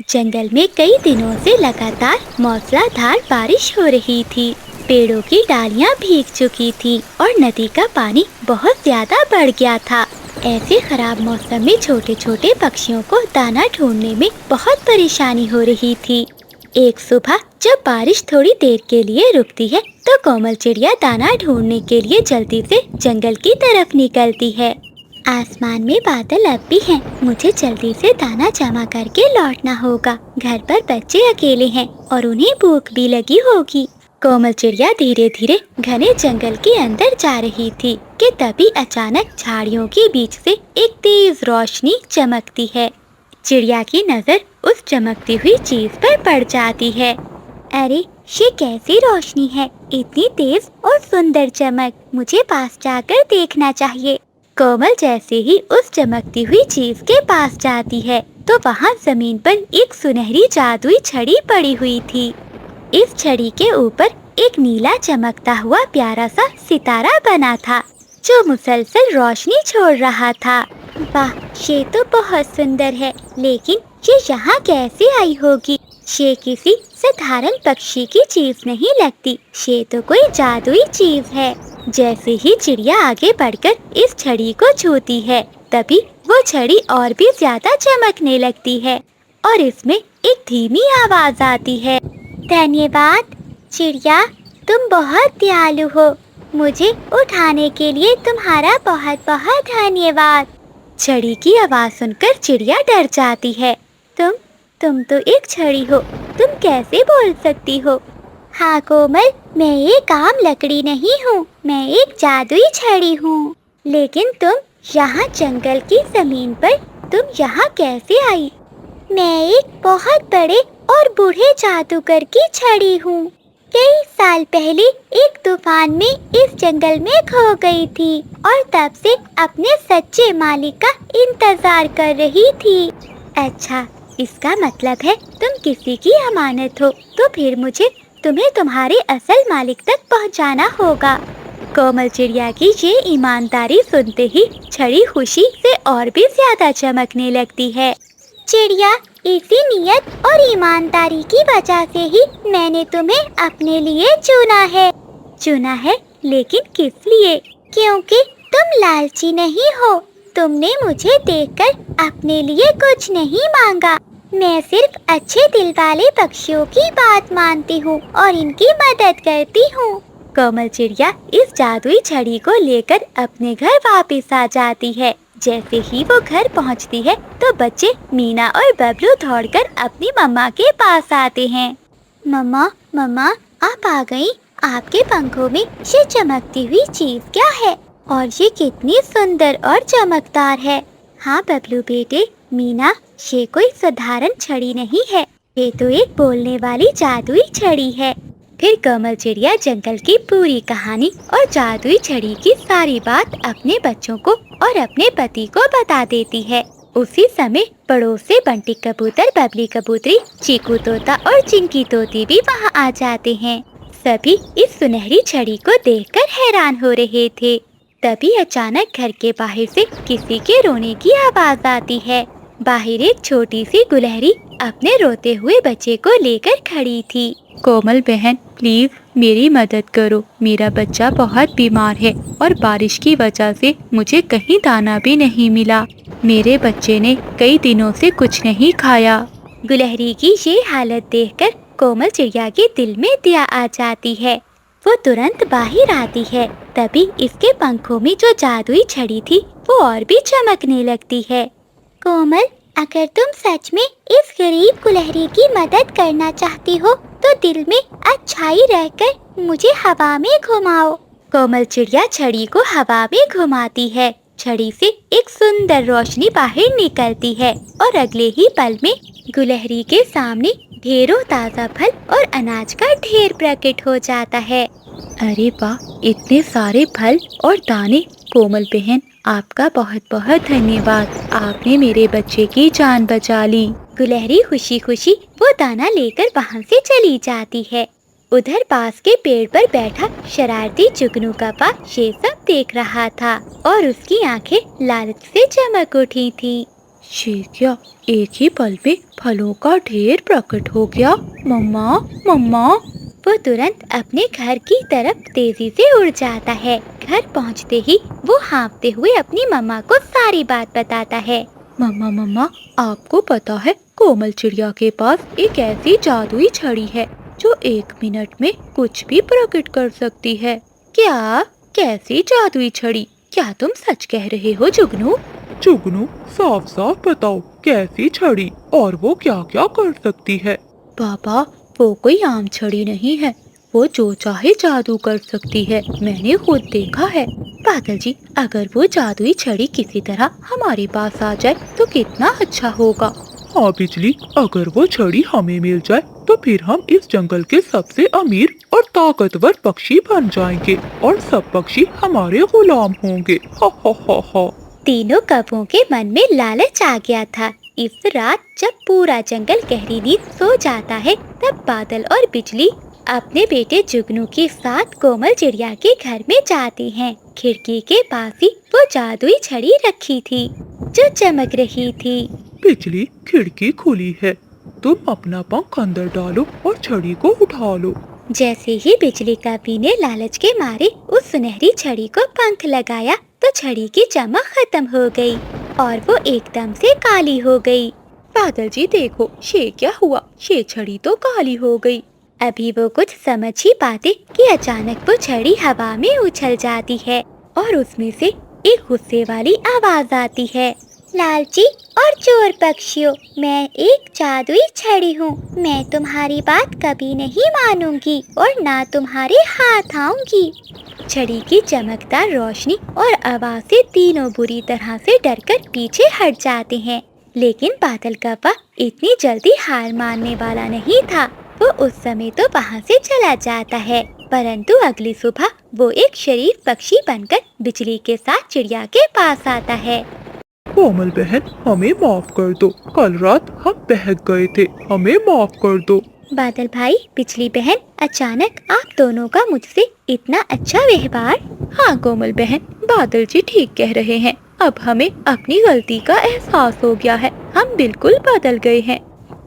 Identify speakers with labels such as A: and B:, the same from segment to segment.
A: जंगल में कई दिनों से लगातार मूसलाधार बारिश हो रही थी। पेड़ों की डालियां भीग चुकी थी और नदी का पानी बहुत ज्यादा बढ़ गया था। ऐसे खराब मौसम में छोटे छोटे पक्षियों को दाना ढूंढने में बहुत परेशानी हो रही थी। एक सुबह जब बारिश थोड़ी देर के लिए रुकती है तो कोमल चिड़िया दाना ढूंढने के लिए जल्दी से जंगल की तरफ निकलती है। आसमान में बादल अब भी हैं। मुझे जल्दी से दाना जमा करके लौटना होगा। घर पर बच्चे अकेले हैं और उन्हें भूख भी लगी होगी। कोमल चिड़िया धीरे धीरे घने जंगल के अंदर जा रही थी कि तभी अचानक झाड़ियों के बीच से एक तेज रोशनी चमकती है। चिड़िया की नजर उस चमकती हुई चीज पर पड़ जाती है। अरे, ये कैसी रोशनी है, इतनी तेज और सुंदर चमक। मुझे पास जाकर देखना चाहिए। कोमल जैसे ही उस चमकती हुई चीज के पास जाती है तो वहाँ जमीन पर एक सुनहरी जादुई छड़ी पड़ी हुई थी। इस छड़ी के ऊपर एक नीला चमकता हुआ प्यारा सा सितारा बना था जो मुसलसल रोशनी छोड़ रहा था। वाह, ये तो बहुत सुंदर है, लेकिन ये यहाँ कैसे आई होगी? ये किसी साधारण पक्षी की चीज नहीं लगती, ये तो कोई जादुई चीज है। जैसे ही चिड़िया आगे बढ़कर इस छड़ी को छूती है तभी वो छड़ी और भी ज्यादा चमकने लगती है और इसमें एक धीमी आवाज आती है। धन्यवाद चिड़िया, तुम बहुत दयालु हो। मुझे उठाने के लिए तुम्हारा बहुत बहुत धन्यवाद। छड़ी की आवाज सुनकर चिड़िया डर जाती है। तुम तो एक छड़ी हो, तुम कैसे बोल सकती हो? हाँ कोमल, मैं एक आम लकड़ी नहीं हूँ, मैं एक जादुई छड़ी हूँ। लेकिन तुम यहाँ जंगल की जमीन पर, तुम यहाँ कैसे आई? मैं एक बहुत बड़े और बूढ़े जादूगर की छड़ी हूँ। कई साल पहले एक तूफान में इस जंगल में खो गई थी और तब से अपने सच्चे मालिक का इंतजार कर रही थी। अच्छा, इसका मतलब है तुम किसी की अमानत हो, तो फिर मुझे तुम्हें तुम्हारे असल मालिक तक पहुंचाना होगा। कोमल चिड़िया की ये ईमानदारी सुनते ही छड़ी खुशी से और भी ज्यादा चमकने लगती है। चिड़िया, इसी नियत और ईमानदारी की वजह से ही मैंने तुम्हें अपने लिए चुना है। चुना है, लेकिन किस लिए? क्योंकि तुम लालची नहीं हो। तुमने मुझे देखकर अपने लिए कुछ नहीं मांगा। मैं सिर्फ अच्छे दिल वाले पक्षियों की बात मानती हूँ और इनकी मदद करती हूँ। कोमल चिड़िया इस जादुई छड़ी को लेकर अपने घर वापस आ जाती है। जैसे ही वो घर पहुंचती है तो बच्चे मीना और बबलू दौड़कर अपनी मम्मा के पास आते हैं। मम्मा, मम्मा, आप आ गई। आपके पंखों में ये चमकती हुई चीज क्या है और ये कितनी सुंदर और चमकदार है? हाँ बबलू बेटे, मीना, ये कोई साधारण छड़ी नहीं है, ये तो एक बोलने वाली जादुई छड़ी है। फिर कोमल चिड़िया जंगल की पूरी कहानी और जादुई छड़ी की सारी बात अपने बच्चों को और अपने पति को बता देती है। उसी समय पड़ोस से बंटी कबूतर, बबली कबूतरी, चीकू तोता और चिंकी तोती भी वहाँ आ जाते हैं। सभी इस सुनहरी छड़ी को देखकर हैरान हो रहे थे। तभी अचानक घर के बाहर से किसी के रोने की आवाज आती है। बाहर एक छोटी सी गुलहरी अपने रोते हुए बच्चे को लेकर खड़ी थी।
B: कोमल बहन, प्लीज मेरी मदद करो। मेरा बच्चा बहुत बीमार है और बारिश की वजह से मुझे कहीं दाना भी नहीं मिला। मेरे बच्चे ने कई दिनों से कुछ नहीं खाया।
A: गुलहरी की ये हालत देखकर कोमल चिड़िया के दिल में दया आ जाती है। वो तुरंत बाहर आती है। तभी इसके पंखों में जो जादुई छड़ी थी वो और भी चमकने लगती है। कोमल, अगर तुम सच में इस गरीब गुलहरी की मदद करना चाहती हो तो दिल में अच्छाई रहकर मुझे हवा में घुमाओ। कोमल चिड़िया छड़ी को हवा में घुमाती है। छड़ी से एक सुंदर रोशनी बाहर निकलती है और अगले ही पल में गुलहरी के सामने ढेरों ताज़ा फल और अनाज का ढेर प्रकट हो जाता है।
B: अरे वाह, इतने सारे फल और दाने। कोमल बहन, आपका बहुत बहुत धन्यवाद। आपने मेरे बच्चे की जान बचा ली।
A: गुलहरी खुशी खुशी वो दाना लेकर वहाँ से चली जाती है। उधर पास के पेड़ पर बैठा शरारती जुगनू का पास ये सब देख रहा था और उसकी आंखें लालच से चमक उठी थी।
B: ये क्या, एक ही पल में फलों का ढेर प्रकट हो गया। मम्मा, मम्मा।
A: वो तुरंत अपने घर की तरफ तेजी से उड़ जाता है। घर पहुंचते ही वो हाँफते हुए अपनी मम्मा को सारी बात बताता है।
B: मम्मा, मम्मा, आपको पता है कोमल चिड़िया के पास एक ऐसी जादुई छड़ी है जो 1 मिनट में कुछ भी प्रकट कर सकती है। क्या? कैसी जादुई छड़ी? क्या तुम सच कह रहे हो जुगनू?
C: जुगनू, साफ साफ बताओ कैसी छड़ी और वो क्या क्या कर सकती है।
B: पापा, वो कोई आम छड़ी नहीं है, वो जो चाहे जादू कर सकती है। मैंने खुद देखा है। बादल जी, अगर वो जादुई छड़ी किसी तरह हमारे पास आ जाए तो कितना अच्छा होगा।
C: हाँ बिजली, अगर वो छड़ी हमें मिल जाए तो फिर हम इस जंगल के सबसे अमीर और ताकतवर पक्षी बन जाएंगे और सब पक्षी हमारे गुलाम होंगे। हा हा हा हा।
A: तीनों कौवों के मन में लालच आ गया था। इस रात जब पूरा जंगल गहरी नींद सो जाता है, तब बादल और बिजली अपने बेटे जुगनू के साथ कोमल चिड़िया के घर में जाते हैं। खिड़की के पास ही वो जादुई छड़ी रखी थी जो चमक रही थी।
C: बिजली, खिड़की खुली है, तुम अपना पंख अंदर डालो और छड़ी को उठा लो।
A: जैसे ही बिजली का पी ने लालच के मारे उस सुनहरी छड़ी को पंख लगाया तो छड़ी की चमक खत्म हो गई और वो एकदम से काली हो गई।
B: बादल जी देखो, ये क्या हुआ? ये छड़ी तो काली हो गई।
A: अभी वो कुछ समझ ही पाते कि अचानक वो छड़ी हवा में उछल जाती है और उसमें से एक गुस्से वाली आवाज आती है। लालची और चोर पक्षियों, मैं एक जादुई छड़ी हूँ। मैं तुम्हारी बात कभी नहीं मानूंगी और ना तुम्हारे हाथ आऊंगी। छड़ी की चमकदार रोशनी और आवाज से तीनों बुरी तरह से डरकर पीछे हट जाते हैं। लेकिन बादल कौवा इतनी जल्दी हार मानने वाला नहीं था। वो उस समय तो वहाँ से चला जाता है, परंतु अगली सुबह वो एक शरीफ पक्षी बनकर बिजली के साथ चिड़िया के पास आता है।
C: कोमल बहन, हमें माफ कर दो, कल रात हम बहक गए थे, हमें माफ कर दो।
A: बादल भाई, बिजली बहन, अचानक आप दोनों का मुझसे इतना अच्छा व्यवहार।
B: हाँ कोमल बहन, बादल जी ठीक कह रहे हैं। अब हमें अपनी गलती का एहसास हो गया है, हम बिल्कुल बदल गए हैं।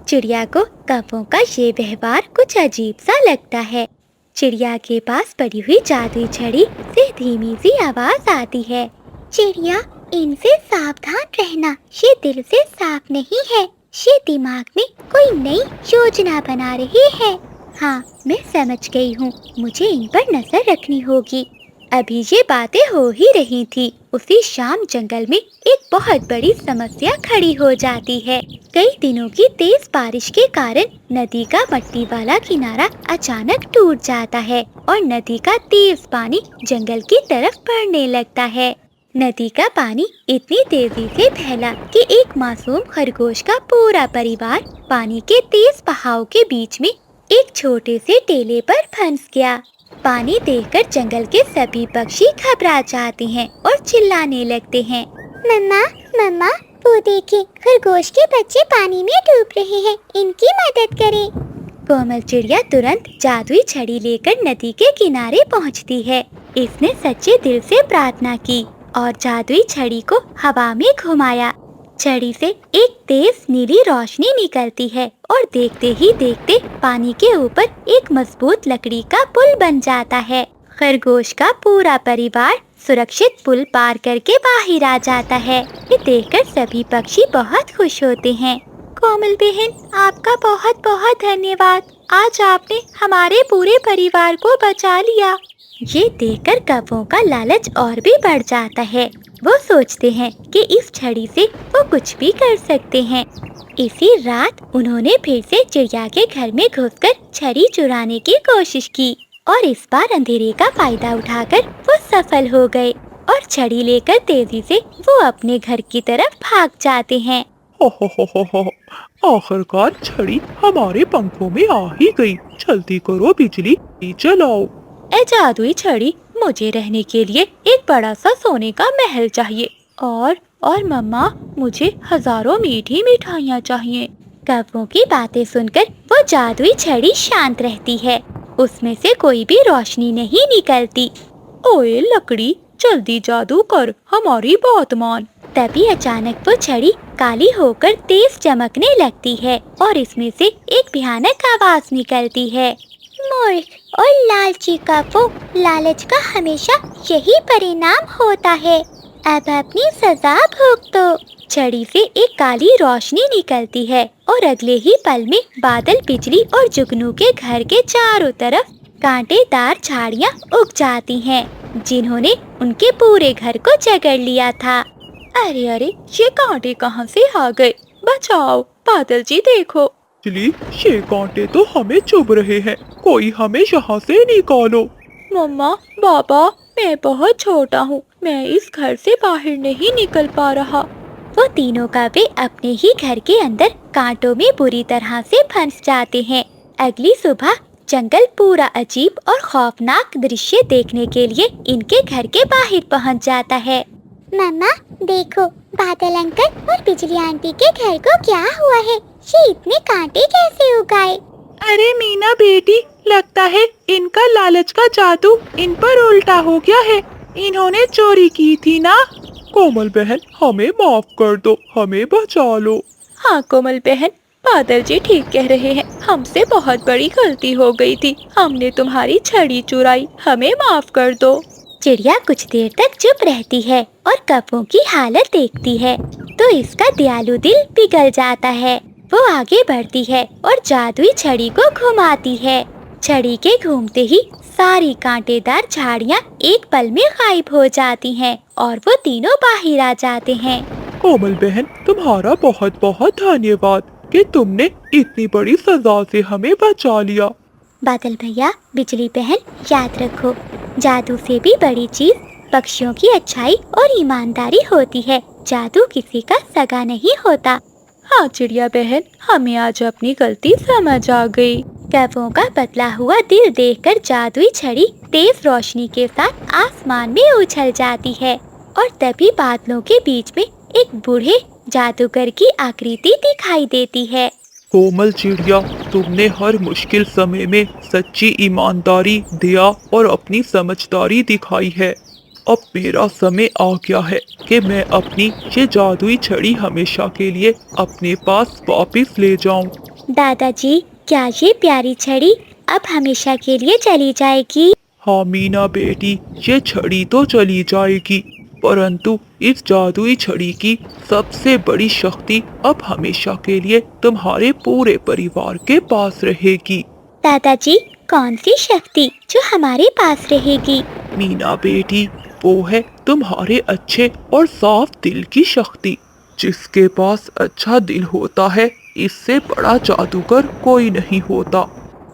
A: चिड़िया को कौवों का ये व्यवहार कुछ अजीब सा लगता है। चिड़िया के पास पड़ी हुई जादुई छड़ी से धीमी सी आवाज आती है। चिड़िया, इनसे सावधान रहना, ये दिल से साफ नहीं है, ये दिमाग में कोई नई योजना बना रही है। हाँ, मैं समझ गई हूँ, मुझे इन पर नजर रखनी होगी। अभी ये बातें हो ही रही थी, उसी शाम जंगल में एक बहुत बड़ी समस्या खड़ी हो जाती है। कई दिनों की तेज बारिश के कारण नदी का मट्टी वाला किनारा अचानक टूट जाता है और नदी का तेज पानी जंगल की तरफ बढ़ने लगता है। नदी का पानी इतनी तेजी से फैला कि एक मासूम खरगोश का पूरा परिवार पानी के तेज बहाव के बीच में एक छोटे से टेले पर फंस गया। पानी देखकर जंगल के सभी पक्षी घबरा जाते हैं और चिल्लाने लगते हैं। मम्मा, मम्मा, वो देखिए, खरगोश के बच्चे पानी में डूब रहे हैं, इनकी मदद करें। कोमल चिड़िया तुरंत जादुई छड़ी लेकर नदी के किनारे पहुंचती है। इसने सच्चे दिल से प्रार्थना की और जादुई छड़ी को हवा में घुमाया। छड़ी से एक तेज नीली रोशनी निकलती है और देखते ही देखते पानी के ऊपर एक मजबूत लकड़ी का पुल बन जाता है। खरगोश का पूरा परिवार सुरक्षित पुल पार करके बाहर आ जाता है। ये देखकर सभी पक्षी बहुत खुश होते हैं। कोमल बहन, आपका बहुत बहुत धन्यवाद। आज आपने हमारे पूरे परिवार को बचा लिया। ये देखकर कौवों का लालच और भी बढ़ जाता है। वो सोचते हैं कि इस छड़ी से वो कुछ भी कर सकते हैं। इसी रात उन्होंने फिर से चिड़िया के घर में घुसकर छड़ी चुराने की कोशिश की और इस बार अंधेरे का फायदा उठाकर वो सफल हो गए और छड़ी लेकर तेजी से वो अपने घर की तरफ भाग जाते हैं।
C: आखिरकार छड़ी हमारे पंखों में आ ही गई। जल्दी करो बिजली, चलाओ।
B: ए जादुई छड़ी, मुझे रहने के लिए एक बड़ा सा सोने का महल चाहिए और मम्मा, मुझे हजारों मीठी मिठाइयाँ चाहिए।
A: कौवों की बातें सुनकर वो जादुई छड़ी शांत रहती है, उसमें से कोई भी रोशनी नहीं निकलती।
B: ओए लकड़ी, जल्दी जादू कर, हमारी बात मान।
A: तभी अचानक वो छड़ी काली होकर तेज चमकने लगती है और इसमें से एक भयानक आवाज निकलती है। मूर्ख और लालची का वो, लालच का हमेशा यही परिणाम होता है। अब अपनी सजा भुगतो। छड़ी से एक काली रोशनी निकलती है और अगले ही पल में बादल, बिजली और जुगनू के घर के चारों तरफ कांटेदार झाड़ियाँ उग जाती हैं, जिन्होंने उनके पूरे घर को जकड़ लिया था।
B: अरे अरे, ये कांटे कहाँ से आ गए? बचाओ, बादल जी देखो।
C: बिजली, ये कांटे तो हमें चुभ रहे हैं, कोई हमें यहाँ से निकालो।
B: मम्मा, बाबा, मैं बहुत छोटा हूँ, मैं इस घर से बाहर नहीं निकल पा रहा।
A: वो तीनों कौवे अपने ही घर के अंदर कांटों में बुरी तरह से फंस जाते हैं। अगली सुबह जंगल पूरा अजीब और खौफनाक दृश्य देखने के लिए इनके घर के बाहर पहुंच जाता है।
D: मम्मा देखो, बादल अंकल और बिजली आंटी के घर को क्या हुआ है? ये इतने कांटे कैसे उगाए?
C: अरे मीना बेटी, लगता है इनका लालच का जादू इन पर उल्टा हो गया है। इन्होंने चोरी की थी ना। कोमल बहन, हमें माफ कर दो, हमें बचा लो।
B: हाँ कोमल बहन, बादल जी ठीक कह रहे हैं, हमसे बहुत बड़ी गलती हो गई थी, हमने तुम्हारी छड़ी चुराई, हमें माफ कर दो।
A: चिड़िया कुछ देर तक चुप रहती है और कौवों की हालत देखती है तो इसका दयालु दिल पिघल जाता है। वो आगे बढ़ती है और जादुई छड़ी को घुमाती है। छड़ी के घूमते ही सारी कांटेदार झाड़ियाँ एक पल में गायब हो जाती हैं और वो तीनों बाहर आ जाते हैं।
C: कोमल बहन, तुम्हारा बहुत बहुत धन्यवाद कि तुमने इतनी बड़ी सजा से हमें बचा लिया।
A: बादल भैया, बिजली बहन, याद रखो, जादू से भी बड़ी चीज पक्षियों की अच्छाई और ईमानदारी होती है। जादू किसी का सगा नहीं होता।
B: हाँ चिड़िया बहन, हमें आज अपनी गलती समझ आ गई।
A: कौवों का बदला हुआ दिल देखकर जादुई छड़ी तेज रोशनी के साथ आसमान में उछल जाती है और तभी बादलों के बीच में एक बूढ़े जादूगर की आकृति दिखाई देती है।
C: कोमल चिड़िया, तुमने हर मुश्किल समय में सच्ची ईमानदारी, दया और अपनी समझदारी दिखाई है। अब मेरा समय आ गया है कि मैं अपनी ये जादुई छड़ी हमेशा के लिए अपने पास वापस ले जाऊं।
A: दादाजी, क्या ये प्यारी छड़ी अब हमेशा के लिए चली जाएगी?
C: हाँ मीना बेटी, ये छड़ी तो चली जाएगी, परंतु इस जादुई छड़ी की सबसे बड़ी शक्ति अब हमेशा के लिए तुम्हारे पूरे परिवार के पास रहेगी।
A: दादाजी, कौन सी शक्ति जो हमारे पास रहेगी?
C: मीना बेटी, वो है तुम्हारे अच्छे और साफ दिल की शक्ति। जिसके पास अच्छा दिल होता है, इससे बड़ा जादूगर कोई नहीं होता।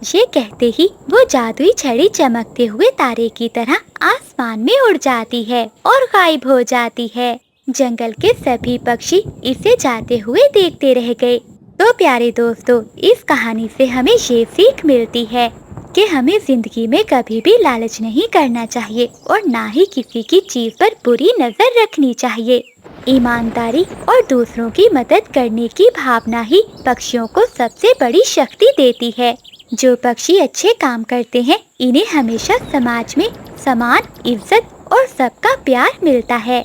A: ये कहते ही वो जादुई छड़ी चमकते हुए तारे की तरह आसमान में उड़ जाती है और गायब हो जाती है। जंगल के सभी पक्षी इसे जाते हुए देखते रह गए। तो प्यारे दोस्तों, इस कहानी से हमें ये सीख मिलती है कि हमें जिंदगी में कभी भी लालच नहीं करना चाहिए और ना ही किसी की चीज पर बुरी नजर रखनी चाहिए। ईमानदारी और दूसरों की मदद करने की भावना ही पक्षियों को सबसे बड़ी शक्ति देती है। जो पक्षी अच्छे काम करते हैं, इन्हें हमेशा समाज में समान इज्जत और सबका प्यार मिलता है।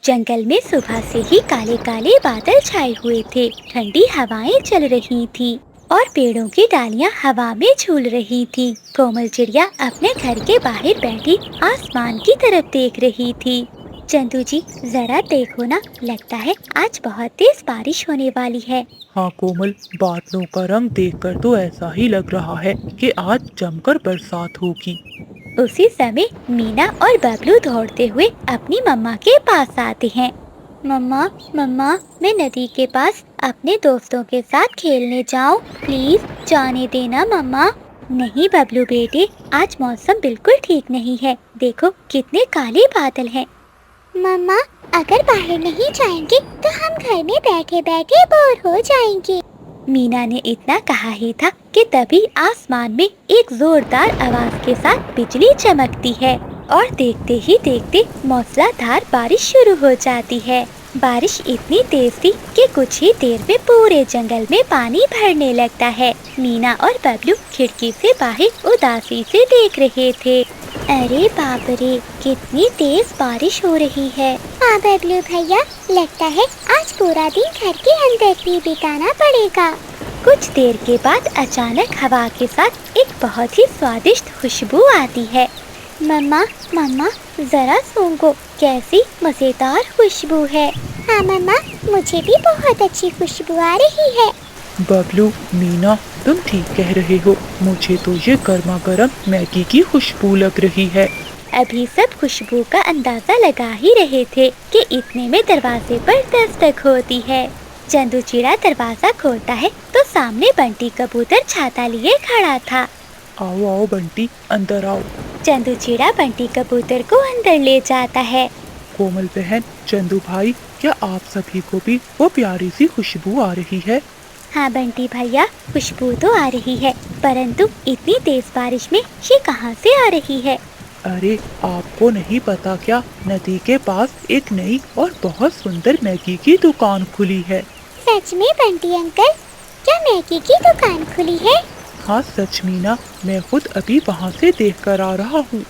A: जंगल में सुबह से ही काले काले बादल छाए हुए थे। ठंडी हवाएं चल रही थी और पेड़ों की डालियां हवा में झूल रही थी। कोमल चिड़िया अपने घर के बाहर बैठी आसमान की तरफ देख रही थी। चंदू जी, जरा देखो ना, लगता है आज बहुत तेज बारिश होने वाली है।
C: हाँ कोमल, बादलों का रंग देखकर तो ऐसा ही लग रहा है कि आज जमकर बरसात होगी।
A: उसी समय मीना और बबलू दौड़ते हुए अपनी मम्मा के पास आते हैं। मम्मा, मम्मा, मैं नदी के पास अपने दोस्तों के साथ खेलने जाऊं? प्लीज जाने देना मम्मा। नहीं बबलू बेटे, आज मौसम बिल्कुल ठीक नहीं है। देखो कितने काले बादल हैं।
D: मम्मा, अगर बाहर नहीं जाएंगे तो हम घर में बैठे बैठे बोर हो जाएंगे।
A: मीना ने इतना कहा ही था कि तभी आसमान में एक जोरदार आवाज के साथ बिजली चमकती है और देखते ही देखते मूसलाधार बारिश शुरू हो जाती है। बारिश इतनी तेज थी कि कुछ ही देर में पूरे जंगल में पानी भरने लगता है। मीना और बबलू खिड़की से बाहर उदासी से देख रहे थे। अरे बाप रे, कितनी तेज बारिश हो रही है।
D: हाँ बबलू भैया, लगता है आज पूरा दिन घर के अंदर ही बिताना पड़ेगा।
A: कुछ देर के बाद अचानक हवा के साथ एक बहुत ही स्वादिष्ट खुशबू आती है।
D: मम्मा मम्मा,
A: जरा सूंघो, कैसी मजेदार खुशबू है।
D: हाँ मम्मा, मुझे भी बहुत अच्छी खुशबू आ रही है।
C: बबलू, मीना, तुम ठीक कह रहे हो। मुझे तो ये गर्मा गर्म मैगी की खुशबू लग रही है।
A: अभी सब खुशबू का अंदाजा लगा ही रहे थे कि इतने में दरवाजे पर दस्तक होती है। चंदू चिड़ा दरवाजा खोलता है तो सामने बंटी कबूतर छाता लिए खड़ा था।
C: आओ आओ बंटी, अंदर आओ।
A: चंदू चिड़ा बंटी कबूतर को अंदर ले जाता है।
C: कोमल बहन, चंदू भाई, क्या आप सभी को भी वो प्यारी सी खुशबू आ रही है?
A: हाँ बंटी भैया, खुशबू तो आ रही है, परंतु इतनी तेज बारिश में ये कहाँ से आ रही है?
C: अरे आपको नहीं पता क्या, नदी के पास एक नई और बहुत सुंदर मैगी की दुकान खुली है।
D: सच में बंटी अंकल, क्या मैगी की दुकान खुली है?
C: हाँ सच मीना, मैं खुद अभी वहाँ से देख कर आ रहा हूँ।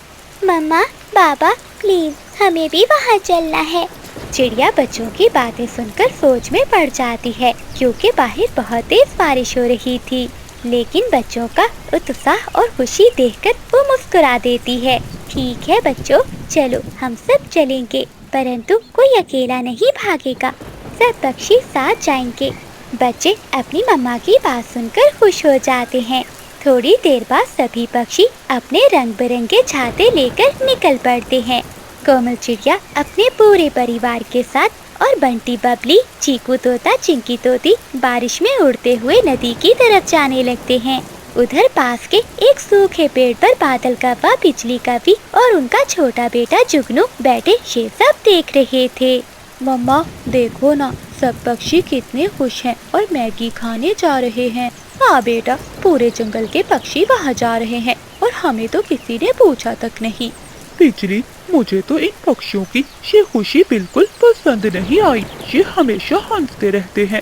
D: मम्मा पापा, प्लीज हमें भी वहाँ चलना है।
A: चिड़िया बच्चों की बातें सुनकर सोच में पड़ जाती है, क्योंकि बाहर बहुत तेज बारिश हो रही थी। लेकिन बच्चों का उत्साह और खुशी देखकर वो मुस्कुरा देती है। ठीक है बच्चों, चलो हम सब चलेंगे, परंतु कोई अकेला नहीं भागेगा, सब पक्षी साथ जाएंगे। बच्चे अपनी मम्मा की बात सुनकर खुश हो जाते हैं। थोड़ी देर बाद सभी पक्षी अपने रंग बिरंगे छाते लेकर निकल पड़ते हैं। कोमल चिड़िया अपने पूरे परिवार के साथ और बंटी बबली, चीकू तोता, चिंकी तोती बारिश में उड़ते हुए नदी की तरफ जाने लगते हैं। उधर पास के एक सूखे पेड़ पर बादल कौवा, बिजली कवि और उनका छोटा बेटा जुगनू बैठे ये सब देख रहे थे।
B: मम्मा देखो ना, सब पक्षी कितने खुश हैं और मैगी खाने जा रहे हैं। हाँ बेटा, पूरे जंगल के पक्षी वहाँ जा रहे हैं और हमें तो किसी ने पूछा तक नहीं।
C: बिजली, मुझे तो इन पक्षियों की ये खुशी बिल्कुल पसंद नहीं आई। ये हमेशा हंसते रहते हैं।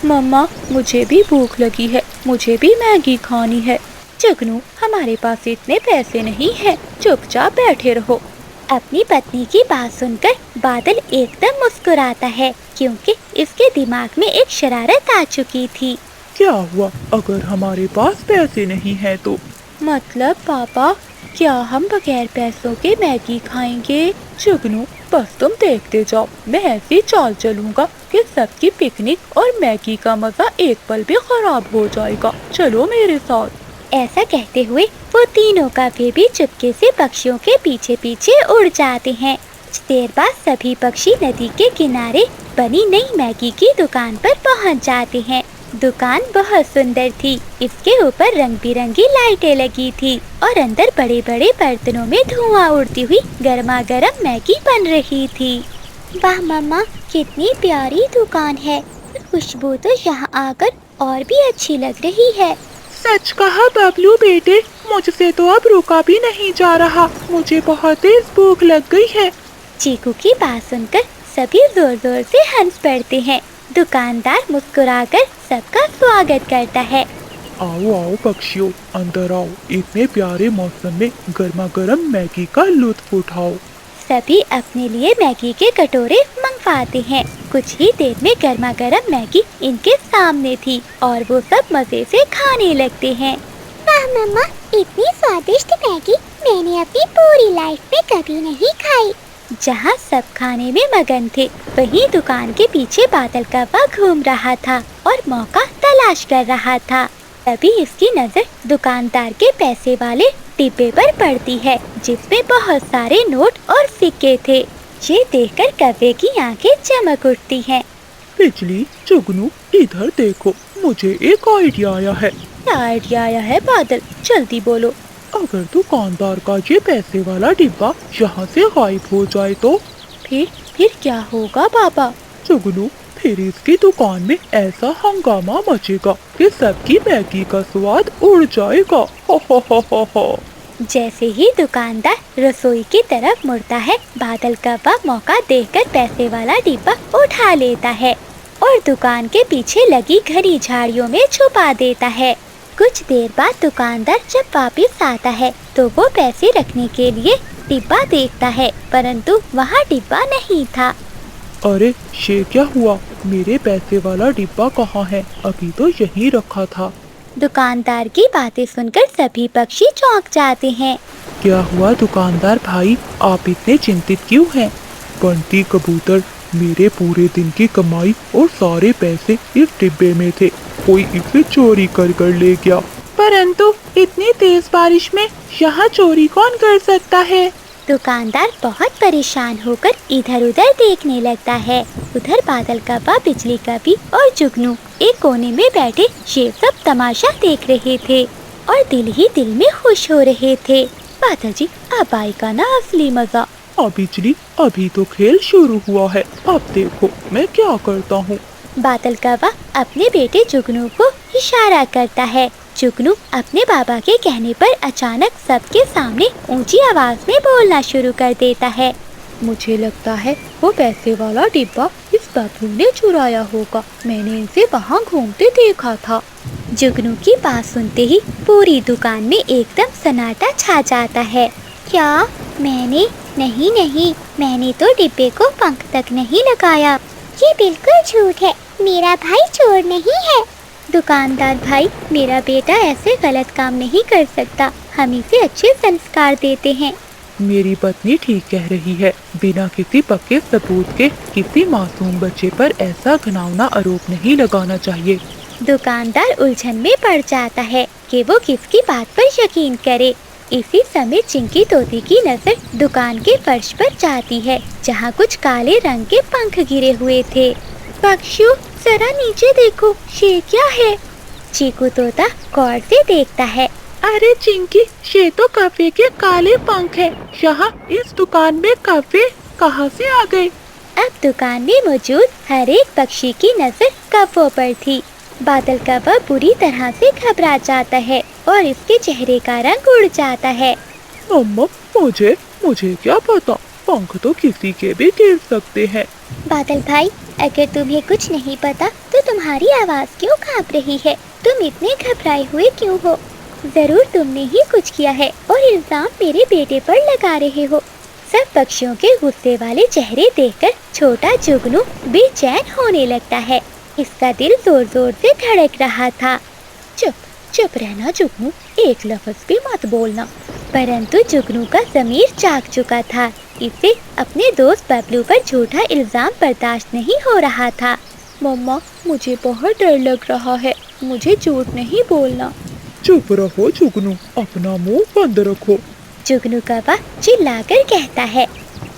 B: मम्मा मुझे भी भूख लगी है, मुझे भी मैगी खानी है। जुगनू, हमारे पास इतने पैसे नहीं है, चुपचाप बैठे रहो।
A: अपनी पत्नी की बात सुनकर बादल एकदम मुस्कुराता है, क्योंकि इसके दिमाग में एक शरारत आ चुकी थी।
C: क्या हुआ अगर हमारे पास पैसे नहीं है तो?
B: मतलब पापा, क्या हम बगैर पैसों के मैगी खाएंगे? जुगनू, बस तुम देखते जाओ, मैं ऐसी चाल चलूंगा कि सबकी पिकनिक और मैगी का मजा एक पल भी खराब हो जाएगा। चलो मेरे साथ।
A: ऐसा कहते हुए वो तीनों कौवे भी चुपके से पक्षियों के पीछे पीछे उड़ जाते हैं। कुछ देर बाद सभी पक्षी नदी के किनारे बनी नई मैगी की दुकान पर पहुंच जाते हैं। दुकान बहुत सुंदर थी, इसके ऊपर रंग बिरंगी लाइटें लगी थी और अंदर बड़े बड़े बर्तनों में धुआं उड़ती हुई गर्मा गर्म मैगी बन रही थी।
D: वाह मम्मा, कितनी प्यारी दुकान है। खुशबू तो यहाँ आकर और भी अच्छी लग रही है।
C: सच कहा बबलू बेटे, मुझसे तो अब रुका भी नहीं जा रहा। मुझे बहुत तेज भूख लग गई है।
A: चीकू की बात सुनकर सभी जोर जोर से हंस पड़ते हैं। दुकानदार मुस्कुराकर सबका स्वागत करता है।
C: आओ आओ पक्षियों, अंदर आओ। इतने प्यारे मौसम में गर्मा गर्म मैगी का लुत्फ उठाओ।
A: सभी अपने लिए मैगी के कटोरे मंगवाते हैं। कुछ ही देर में गर्मा गर्म मैगी इनके सामने थी और वो सब मजे से खाने लगते हैं।
D: वाह मम्मा, इतनी स्वादिष्ट मैगी मैंने अपनी पूरी लाइफ में कभी नहीं खाई।
A: जहाँ सब खाने में मगन थे, वहीं दुकान के पीछे बादल कौवा घूम रहा था और मौका तलाश कर रहा था। तभी इसकी नजर दुकानदार के पैसे वाले डिब्बे पर पड़ती है, जिसमें बहुत सारे नोट और सिक्के थे। ये देखकर कौवे की आंखें चमक उठती हैं।
C: बिजली, जुगनू, इधर देखो, मुझे एक आइडिया आया है।
B: क्या आइडिया आया है बादल? जल्दी बोलो।
C: अगर दुकानदार का ये पैसे वाला डिब्बा यहाँ से गायब हो जाए तो?
B: फिर क्या होगा पापा?
C: जुगनू, फिर इसकी दुकान में ऐसा हंगामा मचेगा कि सबकी मैगी का स्वाद उड़ जाएगा। हो हो हो।
A: जैसे ही दुकानदार रसोई की तरफ मुड़ता है, बादल कौवा मौका देखकर पैसे वाला डिब्बा उठा लेता है और दुकान के पीछे लगी घनी झाड़ियों में छुपा देता है। कुछ देर बाद दुकानदार जब वापस आता है तो वो पैसे रखने के लिए डिब्बा देखता है, परंतु वहाँ डिब्बा नहीं था।
C: अरे ये क्या हुआ? मेरे पैसे वाला डिब्बा कहाँ है? अभी तो यहीं रखा था।
A: दुकानदार की बातें सुनकर सभी पक्षी चौंक जाते हैं।
C: क्या हुआ दुकानदार भाई, आप इतने चिंतित क्यों हैं? बंटी कबूतर, मेरे पूरे दिन की कमाई और सारे पैसे इस डिब्बे में थे। कोई इसे चोरी कर ले गया। परंतु इतनी तेज बारिश में यहाँ चोरी कौन कर सकता है?
A: दुकानदार बहुत परेशान होकर इधर उधर देखने लगता है। उधर बादल कव्वा, बिजली कवि और जुगनू एक कोने में बैठे ये सब तमाशा देख रहे थे और दिल ही दिल में खुश हो रहे थे। बादल जी, अब आएगा ना असली मजा।
C: बिजली, अभी तो खेल शुरू हुआ है, अब देखो मैं क्या करता हूँ।
A: बादल कव्वा अपने बेटे जुगनू को इशारा करता है। जुगनू अपने बाबा के कहने पर अचानक सबके सामने ऊंची आवाज में बोलना शुरू कर देता है।
B: मुझे लगता है वो पैसे वाला डिब्बा इस बबलू ने चुराया होगा। मैंने इसे वहाँ घूमते देखा था।
A: जुगनू की बात सुनते ही पूरी दुकान में एकदम सन्नाटा छा जाता है। क्या? मैंने? नहीं, मैंने तो डिब्बे को पंख तक नहीं लगाया।
D: ये बिल्कुल झूठ है, मेरा भाई चोर नहीं है।
A: दुकानदार भाई, मेरा बेटा ऐसे गलत काम नहीं कर सकता, हम इसे अच्छे संस्कार देते हैं।
C: मेरी पत्नी ठीक कह रही है, बिना किसी पक्के सबूत के किसी मासूम बच्चे पर ऐसा घिनौना आरोप नहीं लगाना चाहिए।
A: दुकानदार उलझन में पड़ जाता है कि वो किसकी बात पर यकीन करे। इसी समय चिंकी तोते की नजर दुकान के फर्श पर जाती है, जहाँ कुछ काले रंग के पंख गिरे हुए थे। पक्षियों, जरा नीचे देखो, ये क्या है? चीकू तोता गौर से देखता है।
C: अरे चिंकी, ये तो कौवे के काले पंख है। यहाँ इस दुकान में कौवे कहाँ से आ गए?
A: अब दुकान में मौजूद हर एक पक्षी की नजर कौवों पर थी। बादल कव्वा बुरी तरह से घबरा जाता है और इसके चेहरे का रंग उड़ जाता है।
C: मम्मा, मुझे क्या पता, पंख तो किसी के भी गिर सकते हैं।
D: बादल भाई, अगर तुम्हें कुछ नहीं पता तो तुम्हारी आवाज क्यों कांप रही है? तुम इतने घबराए हुए क्यों हो? जरूर तुमने ही कुछ किया है और इल्जाम मेरे बेटे पर लगा रहे हो। सब पक्षियों के गुस्से वाले चेहरे देखकर छोटा जुगनू बेचैन होने लगता है। इसका दिल जोर जोर से धड़क रहा था।
B: चुप रहना जुगनू, एक लफ्ज भी मत बोलना।
A: परंतु जुगनू का ज़मीर जाग चुका था। इसे अपने दोस्त बबलू पर झूठा इल्जाम बर्दाश्त नहीं हो रहा था।
B: मम्मा, मुझे बहुत डर लग रहा है, मुझे झूठ नहीं बोलना।
C: चुप रहो जुगनू, अपना मुंह बंद रखो।
A: जुगनू कौवा चिल्लाकर कहता है।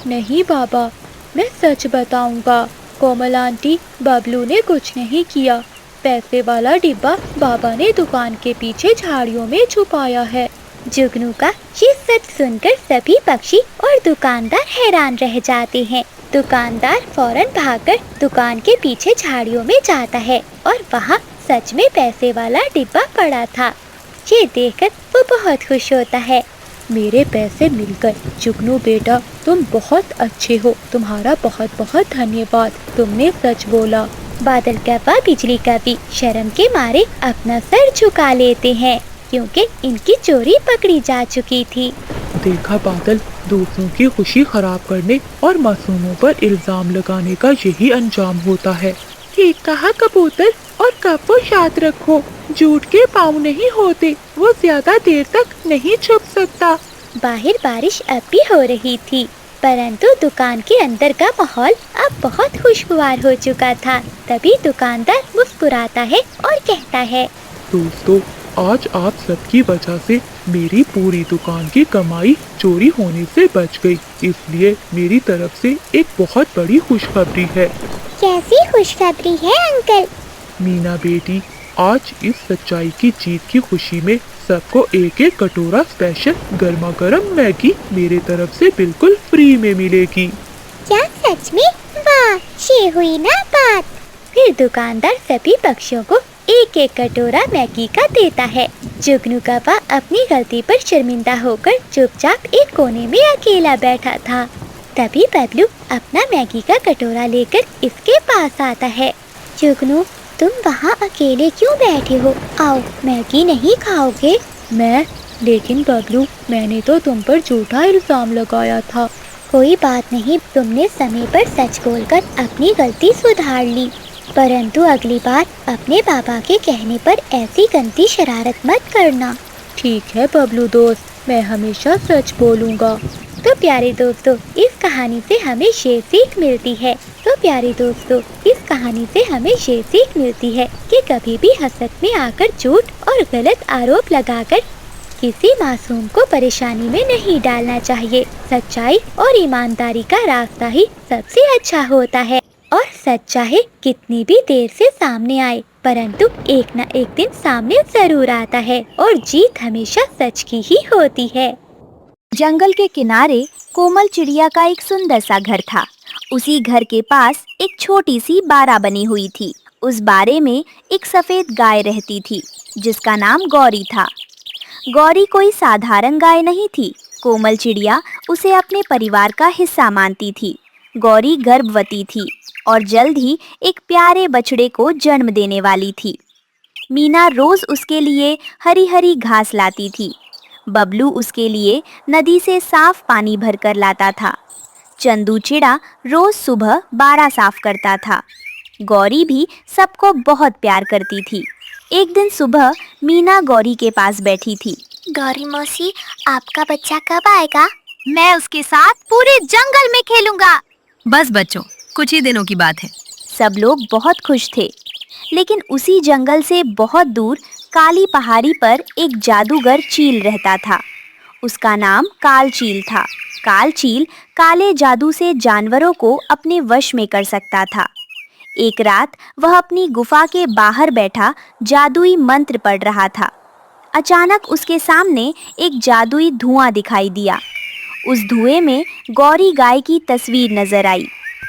B: नहीं बाबा, मैं सच बताऊंगा। कोमल आंटी, बबलू ने कुछ नहीं किया। पैसे वाला डिब्बा बाबा ने दुकान के पीछे झाड़ियों में छुपाया है।
A: जुगनू का ये सच सुनकर सभी पक्षी और दुकानदार हैरान रह जाते हैं। दुकानदार फौरन भागकर दुकान के पीछे झाड़ियों में जाता है और वहाँ सच में पैसे वाला डिब्बा पड़ा था। ये देखकर वो बहुत खुश होता है।
B: मेरे पैसे मिल गए। जुगनू बेटा, तुम बहुत अच्छे हो, तुम्हारा बहुत बहुत धन्यवाद, तुमने सच बोला।
A: बादल कव्वा, बिजली कवि शर्म के मारे अपना सर झुका लेते हैं, क्योंकि इनकी चोरी पकड़ी जा चुकी थी।
C: देखा बादल, दूसरों की खुशी खराब करने और मासूमों पर इल्जाम लगाने का यही अंजाम होता है। ठीक कहा कबूतर, और कब्बो याद रखो, झूठ के पाँव नहीं होते, वो ज्यादा देर तक नहीं छुप सकता।
A: बाहर बारिश अब भी हो रही थी, परंतु दुकान के अंदर का माहौल अब बहुत खुशगवार हो चुका था। तभी दुकानदार मुस्कुराता है और कहता है,
C: दोस्तों, आज आप सबकी वजह से मेरी पूरी दुकान की कमाई चोरी होने से बच गई, इसलिए मेरी तरफ से एक बहुत बड़ी खुशखबरी है।
D: कैसी खुशखबरी है अंकल?
C: मीना बेटी, आज इस सच्चाई की जीत की खुशी में सबको एक एक कटोरा स्पेशल गर्मा गर्म मैगी मेरे तरफ से बिल्कुल फ्री में मिलेगी।
D: क्या सच में? वाह, ये हुई ना बात।
A: फिर दुकानदार सभी पक्षियों को एक एक कटोरा मैगी का देता है। जुगनू कौवा अपनी गलती पर शर्मिंदा होकर चुपचाप एक कोने में अकेला बैठा था। तभी बबलू अपना मैगी का कटोरा लेकर इसके पास आता है। जुगनू, तुम वहाँ अकेले क्यों बैठे हो? आओ, मैगी नहीं खाओगे?
B: लेकिन बबलू, मैंने तो तुम पर झूठा इल्जाम लगाया था।
D: कोई बात नहीं, तुमने समय पर सच बोलकर अपनी गलती सुधार ली। परंतु अगली बार अपने पापा के कहने पर ऐसी गंदी शरारत मत करना।
B: ठीक है बबलू दोस्त, मैं हमेशा सच बोलूँगा।
D: तो प्यारे दोस्तों, इस कहानी से हमें ये सीख मिलती है कि कभी भी हसद में आकर झूठ और गलत आरोप लगाकर किसी मासूम को परेशानी में नहीं डालना चाहिए। सच्चाई और ईमानदारी का रास्ता ही सबसे अच्छा होता है, और सच चाहे कितनी भी देर से सामने आए, परंतु एक न एक दिन सामने जरूर आता है, और जीत हमेशा सच की ही होती है।
A: जंगल के किनारे कोमल चिड़िया का एक सुंदर सा घर था। उसी घर के पास एक छोटी सी बाड़ा बनी हुई थी। उस बाड़े में एक सफेद गाय रहती थी जिसका नाम गौरी था। गौरी कोई साधारण गाय नहीं थी। कोमल चिड़िया उसे अपने परिवार का हिस्सा मानती थी। गौरी गर्भवती थी और जल्द ही एक प्यारे बछड़े को जन्म देने वाली थी। मीना रोज उसके लिए हरी हरी घास लाती थी। बबलू उसके लिए नदी से साफ पानी भरकर लाता था। चंदू चिड़ा रोज सुबह बाड़ा साफ करता था। गौरी भी सबको बहुत प्यार करती थी। एक दिन सुबह मीना गौरी के पास बैठी थी।
D: गौरी मौसी, आपका बच्चा कब आएगा?
A: मैं उसके साथ पूरे जंगल में खेलूंगा।
E: बस बच्चों, कुछ ही दिनों की बात है।
A: सब लोग बहुत खुश थे, लेकिन उसी जंगल से बहुत दूर काली पहाड़ी पर एक जादूगर चील रहता था। उसका नाम काल चील था। काल चील काले जादू से जानवरों को अपने वश में कर सकता था। एक रात वह अपनी गुफा के बाहर बैठा जादुई मंत्र पढ़ रहा था। अचानक उसके सामने एक जादुई धुआं दिखाई दिया। उस धुएं में गौरी गाय की तस्वीर नजर आई।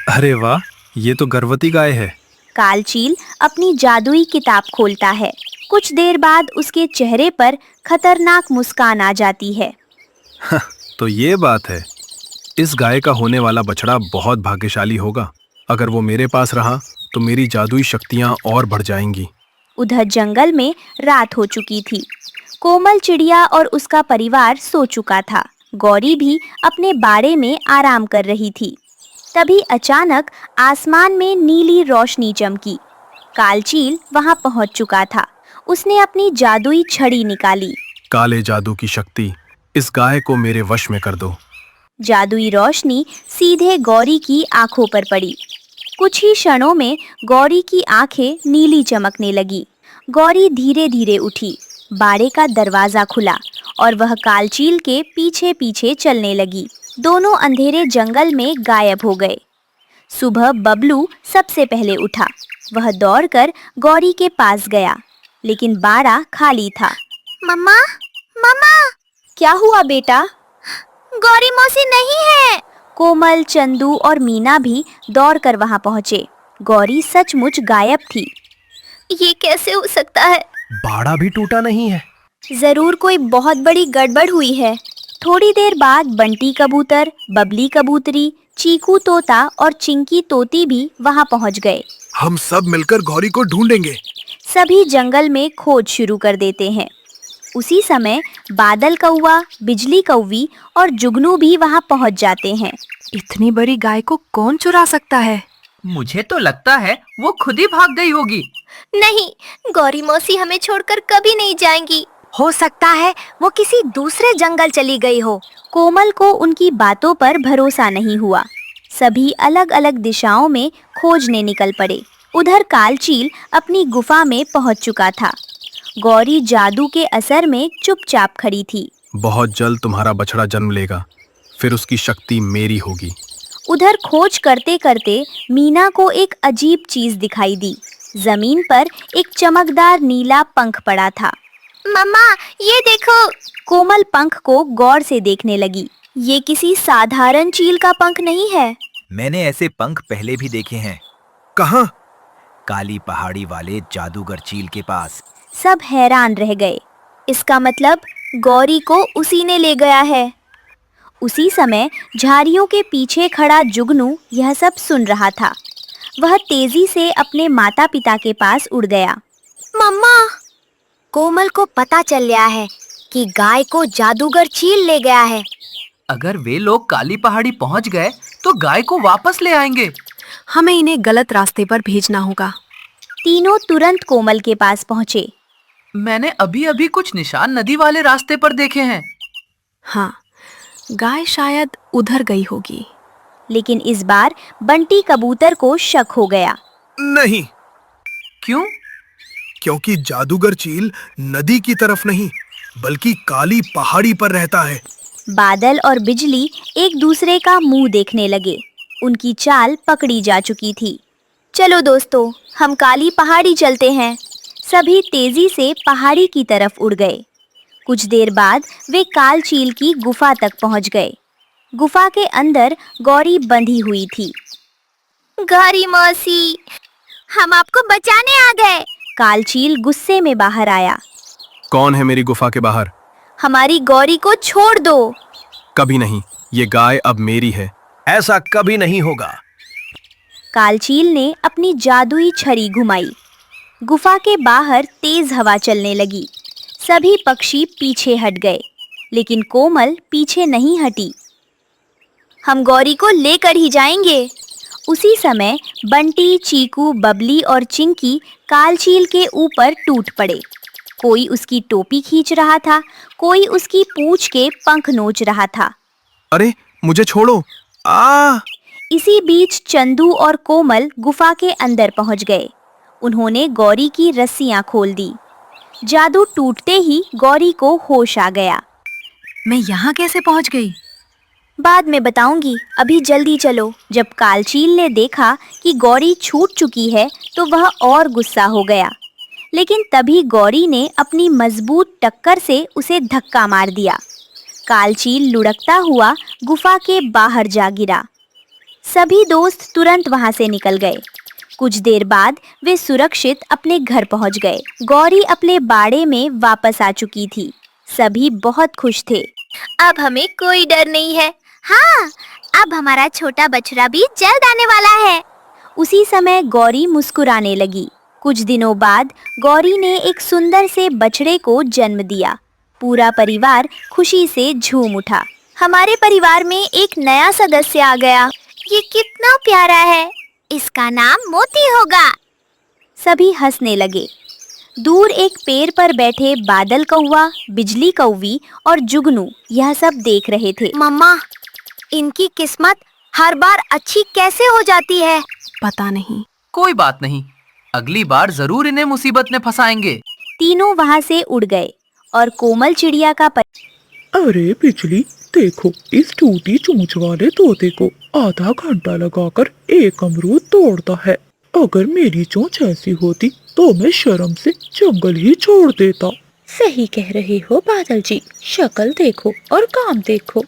F: अरे वाह, ये तो गर्भवती गाय है।
A: कालचील अपनी जादुई किताब खोलता है। कुछ देर बाद उसके चेहरे पर खतरनाक मुस्कान आ जाती है।
F: तो ये बात है, इस गाय का होने वाला बछड़ा बहुत भाग्यशाली होगा। अगर वो मेरे पास रहा तो मेरी जादुई शक्तियाँ और बढ़ जाएंगी।
A: उधर जंगल में रात हो चुकी थी। कोमल चिड़िया और उसका परिवार सो चुका था। गौरी भी अपने बाड़े में आराम कर रही थी। तभी अचानक आसमान में नीली रोशनी चमकी। कालचील वहां पहुंच चुका था। उसने अपनी जादुई छड़ी निकाली।
F: काले जादू की शक्ति, इस गाय को मेरे वश में कर दो।
A: जादुई रोशनी सीधे गौरी की आंखों पर पड़ी। कुछ ही क्षणों में गौरी की आंखें नीली चमकने लगी। गौरी धीरे धीरे उठी। बाड़े का दरवाजा खुला और वह कालचील के पीछे पीछे चलने लगी। दोनों अंधेरे जंगल में गायब हो गए। सुबह बबलू सबसे पहले उठा। वह दौड़कर गौरी के पास गया, लेकिन बाड़ा खाली था।
D: मम्मा, मम्मा,
A: क्या हुआ बेटा?
D: गौरी मौसी नहीं है।
A: कोमल, चंदू और मीना भी दौड़कर वहां पहुंचे। गौरी सचमुच गायब थी।
D: ये कैसे हो सकता है?
F: बाड़ा भी टूटा नहीं है।
A: जरूर कोई बहुत बड़ी गड़बड़ हुई है। थोड़ी देर बाद बंटी कबूतर, बबली कबूतरी, चीकू तोता और चिंकी तोती भी वहां पहुंच गए।
F: हम सब मिलकर गौरी को ढूंढेंगे।
A: सभी जंगल में खोज शुरू कर देते हैं। उसी समय बादल कौवा, बिजली कौवी और जुगनू भी वहां पहुंच जाते हैं।
E: इतनी बड़ी गाय को कौन चुरा सकता है?
G: मुझे तो लगता है वो खुद ही भाग गई होगी।
D: नहीं, गौरी मौसी हमें छोड़कर कभी नहीं जाएंगी।
A: हो सकता है वो किसी दूसरे जंगल चली गई हो। कोमल को उनकी बातों पर भरोसा नहीं हुआ। सभी अलग अलग दिशाओं में खोजने निकल पड़े। उधर कालचील अपनी गुफा में पहुंच चुका था। गौरी जादू के असर में चुपचाप खड़ी थी।
F: बहुत जल्द तुम्हारा बछड़ा जन्म लेगा, फिर उसकी शक्ति मेरी होगी।
A: उधर खोज करते करते मीना को एक अजीब चीज दिखाई दी। जमीन पर एक चमकदार नीला पंख पड़ा था।
D: मम्मा, ये देखो।
A: कोमल पंख को गौर से देखने लगी। ये किसी साधारण चील का पंख नहीं है।
H: मैंने ऐसे पंख पहले भी देखे हैं।
F: कहाँ?
H: काली पहाड़ी वाले जादूगर चील के पास।
A: सब हैरान रह गए। इसका मतलब गौरी को उसी ने ले गया है। उसी समय झाड़ियों के पीछे खड़ा जुगनू यह सब सुन रहा था। वह तेजी से अपने माता पिता के पास उड़ गया।
D: मम्मा, कोमल को पता चल गया है कि गाय को जादूगर चील ले गया है।
G: अगर वे लोग काली पहाड़ी पहुंच गए तो गाय को वापस ले आएंगे।
E: हमें इन्हें गलत रास्ते पर भेजना होगा।
A: तीनों तुरंत कोमल के पास पहुँचे।
G: मैंने अभी अभी कुछ निशान नदी वाले रास्ते पर देखे हैं।
E: हाँ, गाय शायद उधर गई होगी।
A: लेकिन इस बार बंटी कबूतर को शक हो गया।
F: नहीं,
G: क्यों?
F: क्योंकि जादूगर चील नदी की तरफ नहीं बल्कि काली पहाड़ी पर रहता है।
A: बादल और बिजली एक दूसरे का मुंह देखने लगे। उनकी चाल पकड़ी जा चुकी थी। चलो दोस्तों, हम काली पहाड़ी चलते हैं। सभी तेजी से पहाड़ी की तरफ उड़ गए। कुछ देर बाद वे काल चील की गुफा तक पहुंच गए। गुफा के अंदर गौरी बंधी हुई थी।
D: गौरी मौसी, हम आपको बचाने आ गए।
A: काल चील गुस्से में बाहर आया।
F: कौन है मेरी गुफा के बाहर?
A: हमारी गौरी को छोड़ दो।
F: कभी नहीं, ये गाय अब मेरी है।
H: ऐसा कभी नहीं होगा।
A: कालचील ने अपनी जादुई छड़ी घुमाई। गुफा के बाहर तेज हवा चलने लगी। सभी पक्षी पीछे हट गए, लेकिन कोमल पीछे नहीं हटी। हम गौरी को लेकर ही जाएंगे। उसी समय बंटी, चीकू, बबली और चिंकी कालचील के ऊपर टूट पड़े। कोई उसकी टोपी खींच रहा था, कोई उसकी पूंछ के पंख नोच रहा था।
F: अरे मुझे छोड़ो!
A: इसी बीच चंदू और कोमल गुफा के अंदर पहुंच गए। उन्होंने गौरी की रस्सियां खोल दी। जादू टूटते ही गौरी को होश आ गया।
E: मैं यहाँ कैसे पहुँच गई?
A: बाद में बताऊंगी, अभी जल्दी चलो। जब कालचील ने देखा कि गौरी छूट चुकी है तो वह और गुस्सा हो गया। लेकिन तभी गौरी ने अपनी मजबूत टक्कर से उसे धक्का मार दिया। कालचील लुढ़कता हुआ गुफा के बाहर जा गिरा। सभी दोस्त तुरंत वहां से निकल गए। कुछ देर बाद वे सुरक्षित अपने घर पहुंच गए। गौरी अपने बाड़े में वापस आ चुकी थी। सभी बहुत खुश थे।
D: अब हमें कोई डर नहीं है। हाँ, अब हमारा छोटा बछड़ा भी जल्द आने वाला है।
A: उसी समय गौरी मुस्कुराने लगी। कुछ दिनों बाद गौरी ने एक सुंदर से बछड़े को जन्म दिया। पूरा परिवार खुशी से झूम उठा। हमारे परिवार में एक नया सदस्य आ गया।
D: ये कितना प्यारा है। इसका नाम मोती होगा।
A: सभी हंसने लगे। दूर एक पेड़ पर बैठे बादल कौवा, बिजली कौवी और जुगनू यह सब देख रहे थे।
D: मम्मा, इनकी किस्मत हर बार अच्छी कैसे हो जाती है?
E: पता नहीं।
G: कोई बात नहीं, अगली बार जरूर इन्हें मुसीबत में फंसाएंगे।
A: तीनों वहां से उड़ गए और कोमल चिड़िया का
C: अरे बिजली, देखो इस टूटी चोंच वाले तोते को आधा घंटा लगाकर एक अमरूद तोड़ता है। अगर मेरी चोंच ऐसी होती तो मैं शर्म से जंगल ही छोड़ देता।
B: सही कह रहे हो बादल जी, शक्ल देखो और काम देखो।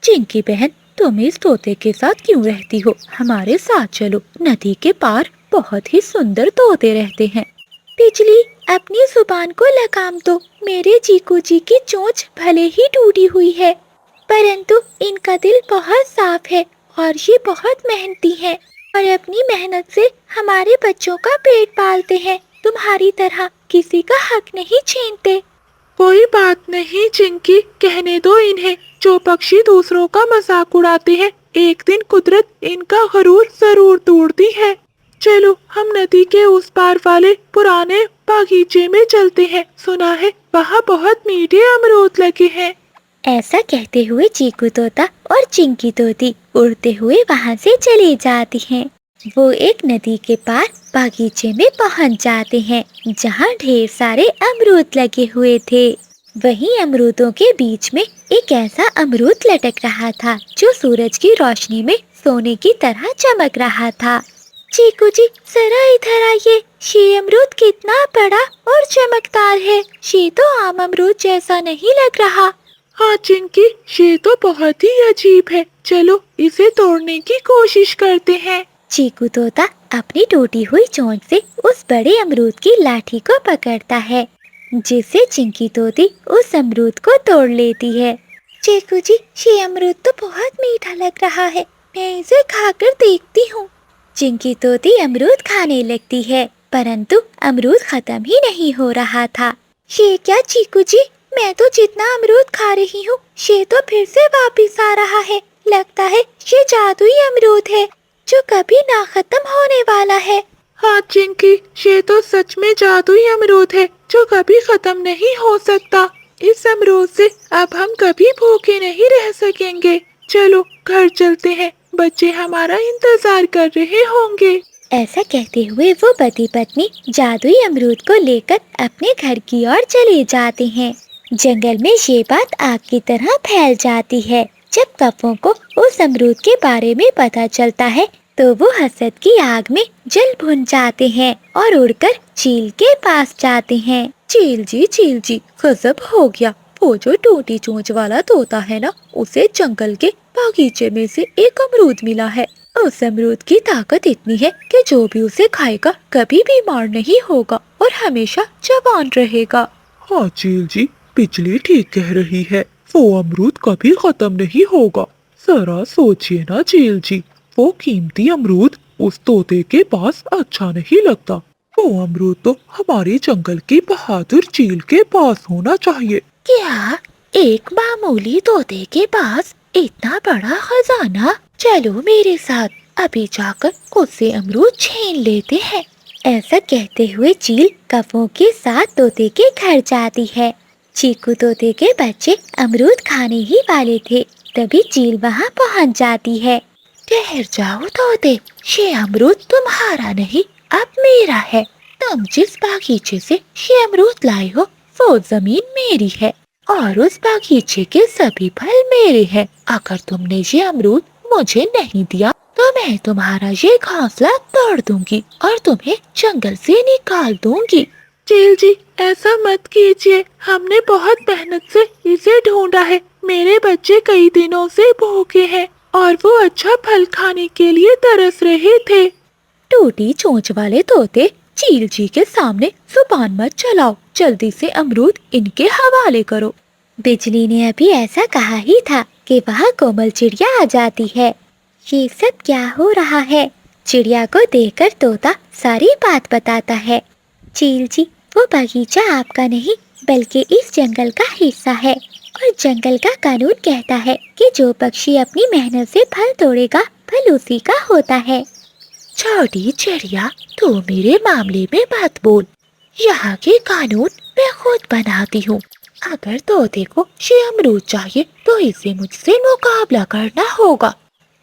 B: चिंकी बहन, तुम इस तोते के साथ क्यों रहती हो? हमारे साथ चलो, नदी के पार बहुत ही सुंदर तोते रहते हैं।
A: बिजली, अपनी जुबान को लगाम दो। मेरे चीकू जी की चोंच भले ही टूटी हुई है, परंतु इनका दिल बहुत साफ है और ये बहुत मेहनती हैं और अपनी मेहनत से हमारे बच्चों का पेट पालते हैं। तुम्हारी तरह किसी का हक नहीं छीनते।
C: कोई बात नहीं चिंकी, कहने दो इन्हें। जो पक्षी दूसरों का मजाक उड़ाते हैं, एक दिन कुदरत इनका गरूर जरूर तोड़ती है। चलो हम नदी के उस पार वाले पुराने बागीचे में चलते हैं। सुना है वहाँ बहुत मीठे अमरूद लगे हैं।
A: ऐसा कहते हुए चीकू तोता और चिंकी तोती उड़ते हुए वहाँ से चले जाती हैं। वो एक नदी के पार बागीचे में पहुँच जाते हैं, जहाँ ढेर सारे अमरूद लगे हुए थे। वहीं अमरूदों के बीच में एक ऐसा अमरूद लटक रहा था जो सूरज की रोशनी में सोने की तरह चमक रहा था। चीकू जी, जरा इधर आइए। ये अमरूद कितना बड़ा और चमकदार है। ये तो आम अमरूद जैसा नहीं लग रहा।
C: हाँ चिंकी, ये तो बहुत ही अजीब है। चलो इसे तोड़ने की कोशिश करते हैं।
A: चीकू तोता अपनी टूटी हुई चोंच से उस बड़े अमरूद की लाठी को पकड़ता है, जिससे चिंकी तोती उस अमरूद को तोड़ लेती है। चीकू जी, ये अमरूद तो बहुत मीठा लग रहा है। मैं इसे खाकर देखती हूँ। चिंकी तोती अमरूद खाने लगती है, परंतु अमरूद खत्म ही नहीं हो रहा था। ये क्या चीकू जी, मैं तो जितना अमरूद खा रही हूँ ये तो फिर से वापिस आ रहा है। लगता है ये जादुई अमरूद है जो कभी ना खत्म होने वाला है।
C: हाँ चिंकी, ये तो सच में जादुई अमरूद है जो कभी खत्म नहीं हो सकता। इस अमरूद से अब हम कभी भूखे नहीं रह सकेंगे। चलो घर चलते हैं, बच्चे हमारा इंतजार कर रहे होंगे।
A: ऐसा कहते हुए वो पति पत्नी जादुई अमरूद को लेकर अपने घर की ओर चले जाते हैं। जंगल में ये बात आग की तरह फैल जाती है। जब कौवों को उस अमरूद के बारे में पता चलता है तो वो हसद की आग में जल भुन जाते हैं और उड़कर चील के पास जाते हैं।
B: चील जी गजब हो गया। वो जो टूटी चोंच वाला तोता है ना, उसे जंगल के बागीचे में से एक अमरूद मिला है। उस अमरूद की ताकत इतनी है कि जो भी उसे खाएगा कभी बीमार नहीं होगा और हमेशा जवान रहेगा।
C: हाँ चील जी, बिजली ठीक कह रही है। वो अमरूद कभी खत्म नहीं होगा। जरा सोचिए ना चील जी, वो कीमती अमरूद उस तोते के पास अच्छा नहीं लगता। वो अमरूद तो हमारे जंगल की बहादुर चील के पास होना चाहिए।
A: क्या एक मामूली तोते के पास इतना बड़ा खजाना? चलो मेरे साथ, अभी जाकर उससे अमरूद छीन लेते हैं। ऐसा कहते हुए चील कौवों के साथ तोते के घर जाती है। चीकू तोते के बच्चे अमरूद खाने ही वाले थे, तभी चील वहाँ पहुँच जाती है। ठहर जाओ तोते, ये अमरूद तुम्हारा नहीं अब मेरा है। तुम जिस बागीचे से ये अमरूद लाए हो वो जमीन मेरी है और उस बागीचे के सभी फल मेरे हैं। अगर तुमने ये अमरूद मुझे नहीं दिया तो मैं तुम्हारा ये घोंसला तोड़ दूंगी और तुम्हें जंगल से निकाल दूंगी।
C: चील जी ऐसा मत कीजिए, हमने बहुत मेहनत से इसे ढूंढा है। मेरे बच्चे कई दिनों से भूखे हैं और वो अच्छा फल खाने के लिए तरस रहे थे।
B: टूटी चोंच वाले तोते, चील जी के सामने जुबान मत चलाओ। जल्दी से अमरूद इनके हवाले करो।
A: बिजली ने अभी ऐसा कहा ही था कि वहाँ कोमल चिड़िया आ जाती है। ये सब क्या हो रहा है? चिड़िया को देखकर तोता सारी बात बताता है। चील जी, वो बगीचा आपका नहीं बल्कि इस जंगल का हिस्सा है और जंगल का कानून कहता है कि जो पक्षी अपनी मेहनत से फल तोड़ेगा फल उसी का होता है।
B: छोटी चिड़िया, तू मेरे मामले में मत बोल। यहाँ के कानून मैं खुद बनाती हूँ। अगर तोते को ये अमरूद चाहिए तो इसे मुझसे मुकाबला करना होगा।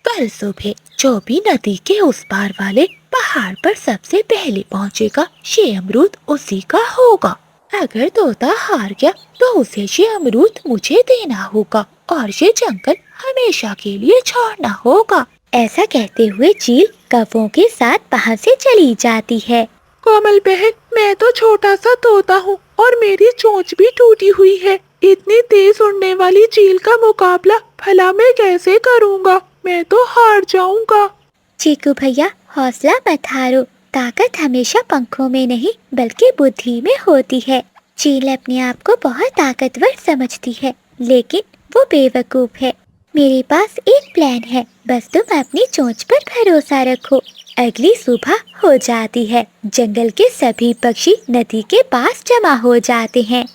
B: कल सुबह जो भी नदी के उस पार वाले पहाड़ पर सबसे पहले पहुँचेगा ये अमरूद उसी का होगा। अगर तोता हार गया तो उसे ये अमरूद मुझे देना होगा और ये जंगल हमेशा के लिए छोड़ना होगा।
A: ऐसा कहते हुए चील कौवों के साथ वहाँ से चली जाती है।
C: कोमल बहन, मैं तो छोटा सा तोता हूँ और मेरी चोंच भी टूटी हुई है। इतनी तेज उड़ने वाली चील का मुकाबला भला मैं कैसे करूँगा? मैं तो हार जाऊँगा।
A: चीकू भैया, हौसला मत हारो। ताकत हमेशा पंखों में नहीं बल्कि बुद्धि में होती है। चील अपने आप को बहुत ताकतवर समझती है लेकिन वो बेवकूफ है। मेरे पास एक प्लान है, बस तुम अपनी चोंच पर भरोसा रखो। अगली सुबह हो जाती है। जंगल के सभी पक्षी नदी के पास जमा हो जाते हैं।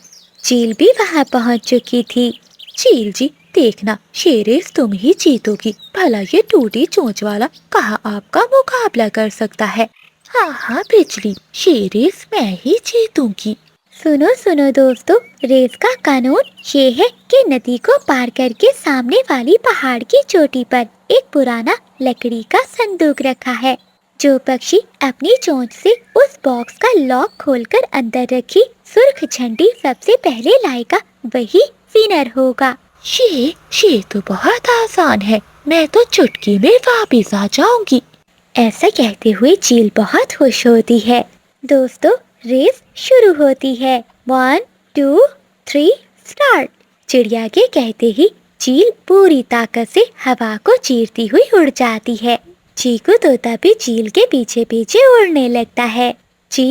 A: चील भी वहाँ पहुँच चुकी थी।
B: चील जी देखना, ये रेस तुम ही जीतोगी। भला ये टूटी चोंच वाला कहाँ आपका मुकाबला कर सकता है। हाँ बिजली, ये रेस मैं ही जीतूंगी।
A: सुनो सुनो दोस्तों, रेस का कानून ये है कि नदी को पार करके सामने वाली पहाड़ की चोटी पर एक पुराना लकड़ी का संदूक रखा है। जो पक्षी अपनी चोंच से उस बॉक्स का लॉक खोलकर अंदर रखी सुर्ख झंडी सबसे पहले लाएगा वही विनर होगा।
B: ये तो बहुत आसान है, मैं तो चुटकी में वापिस आ जाऊंगी।
A: ऐसा कहते हुए चील बहुत खुश होती है। दोस्तों, रेस शुरू होती है। 1 2 3 स्टार्ट। चिड़िया के कहते ही चील पूरी ताकत से हवा को चीरती हुई उड़ जाती है। चीकू तोता भी चील के पीछे पीछे उड़ने लगता है।